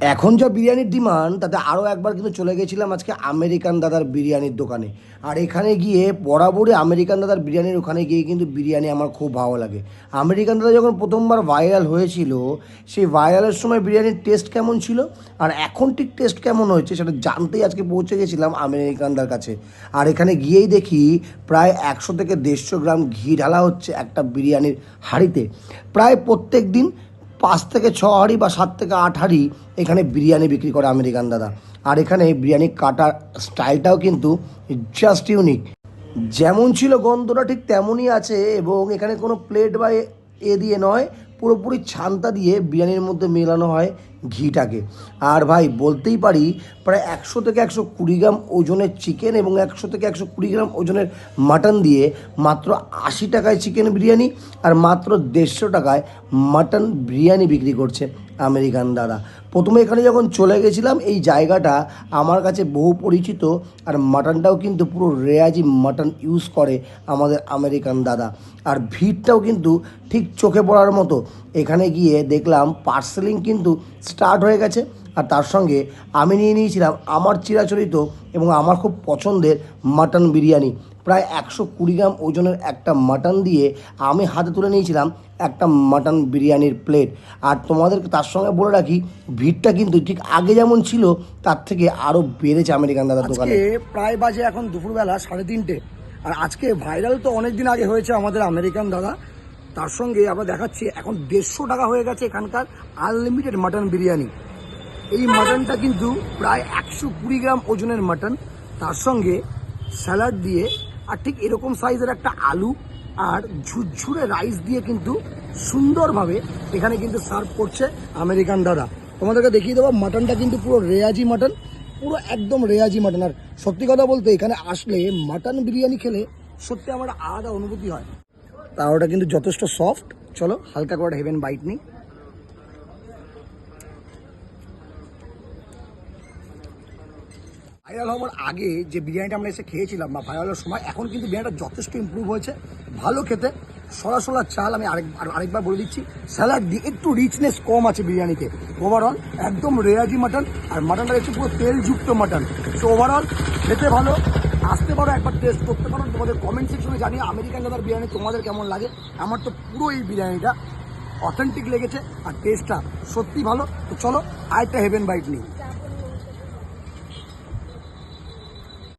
এখন যা বিরিয়ানির ডিমান্ড তাতে আরও একবার কিন্তু চলে গেছিলাম আজকে আমেরিকান দাদার বিরিয়ানির দোকানে। আর এখানে গিয়ে বরাবরই আমেরিকান দাদার বিরিয়ানির ওখানে গিয়ে কিন্তু বিরিয়ানি আমার খুব ভালো লাগে। আমেরিকান দাদা যখন প্রথমবার ভাইরাল হয়েছিল, সেই ভাইরালের সময় বিরিয়ানির টেস্ট কেমন ছিল আর এখন ঠিক টেস্ট কেমন হয়েছে সেটা জানতেই আজকে পৌঁছে গেছিলাম আমেরিকান দাদার কাছে। আর এখানে গিয়েই দেখি প্রায় 100 থেকে 150 গ্রাম ঘি ঢালা হচ্ছে একটা বিরিয়ানির হাঁড়িতে। প্রায় প্রত্যেক দিন 5 থেকে 6 হাঁড়ি বা 7 থেকে 8 হাঁড়ি এখানে বিরিয়ানি বিক্রি করে আমেরিকান দাদা। আর এখানে বিরিয়ানি কাটার স্টাইলটাও কিন্তু জাস্ট ইউনিক। যেমন ছিল গন্ধটা ঠিক তেমনই আছে, এবং এখানে কোনো প্লেট বা দিয়ে নয়, পুরোপুরি ছান্তা দিয়ে বিরিয়ানির মধ্যে মেলানো হয় ঘিটাকে। আর ভাই বলতেই পারি প্রায় 100 থেকে 120 গ্রাম ওজনের চিকেন এবং 100 থেকে 120 গ্রাম ওজনের মাটন দিয়ে মাত্র 80 টাকায় চিকেন বিরিয়ানি আর মাত্র 150 টাকায় মাটন বিরিয়ানি বিক্রি করছে আমেরিকান দাদা। প্রথমে এখানে যখন চলে গেছিলাম, এই জায়গাটা আমার কাছে বহু পরিচিত। আর মাটনটাও কিন্তু পুরো রেয়াজি মাটন ইউজ করে আমাদের আমেরিকান দাদা। আর ভিড়টাও কিন্তু ঠিক চোখে পড়ার মতো। এখানে গিয়ে দেখলাম পার্সেলিং কিন্তু স্টার্ট হয়ে গেছে। আর তার সঙ্গে আমি নিয়ে নিয়েছিলাম আমার চিরাচরিত এবং আমার খুব পছন্দের মাটন বিরিয়ানি। প্রায় 120 গ্রাম ওজনের একটা মাটন দিয়ে আমি হাতে তুলে নিয়েছিলাম একটা মাটন বিরিয়ানির প্লেট। আর তোমাদেরকে তার সঙ্গে বলে রাখি, ভিড়টা কিন্তু ঠিক আগে যেমন ছিল তার থেকে আরও বেড়েছে আমেরিকান দাদার দোকানে। প্রায় বাজে এখন দুপুরবেলা 3:30। আর আজকে ভাইরাল তো অনেক দিন আগে হয়েছে আমাদের আমেরিকান দাদা। তার সঙ্গে আমরা দেখাচ্ছি এখন 150 টাকা হয়ে গেছে এখানকার আনলিমিটেড মাটন বিরিয়ানি। এই মাটনটা কিন্তু প্রায় 120 গ্রাম ওজনের মাটন, তার সঙ্গে স্যালাড দিয়ে আর ঠিক এরকম সাইজের একটা আলু আর ঝুরঝুরে রাইস দিয়ে কিন্তু সুন্দরভাবে এখানে কিন্তু সার্ভ করছে আমেরিকান দাদা। তোমাদেরকে দেখিয়ে দেবো, মাটনটা কিন্তু পুরো রেয়াজি মাটন, পুরো একদম রেয়াজি মাটন। আর সত্যি কথা বলতে এখানে আসলে মাটন বিরিয়ানি খেলে সত্যি আমার আলাদা অনুভূতি হয়। তাওয়াটা কিন্তু যথেষ্ট সফট। চলো হালকা করে হেভেন বাইট নিই। ভাইরাল হওয়ার আগে যে বিরিয়ানিটা আমরা এসে খেয়েছিলাম বা ভাইরাল হওয়ার সময়, এখন কিন্তু বিরিয়ানিটা যথেষ্ট ইমপ্রুভ হয়েছে, ভালো খেতে। সরা চাল, আমি আরেকবার বলে দিচ্ছি, স্যালাড দিয়ে একটু রিচনেস কম আছে বিরিয়ানিতে। ওভারঅল একদম রেয়াজি মাটন, আর মাটনটা একটু পুরো তেলযুক্ত মাটন। সো ওভারঅল খেতে ভালো। আসতে পারো, একবার টেস্ট করতে পারো। তোমাদের কমেন্ট সেকশনে জানিয়ে আমেরিকান দাদার বিরিয়ানি তোমাদের কেমন লাগে। আমার তো পুরো এই বিরিয়ানিটা অথেন্টিক লেগেছে আর টেস্টটা সত্যি ভালো। তো চলো আরেকটা হেভেন বাইট নিই।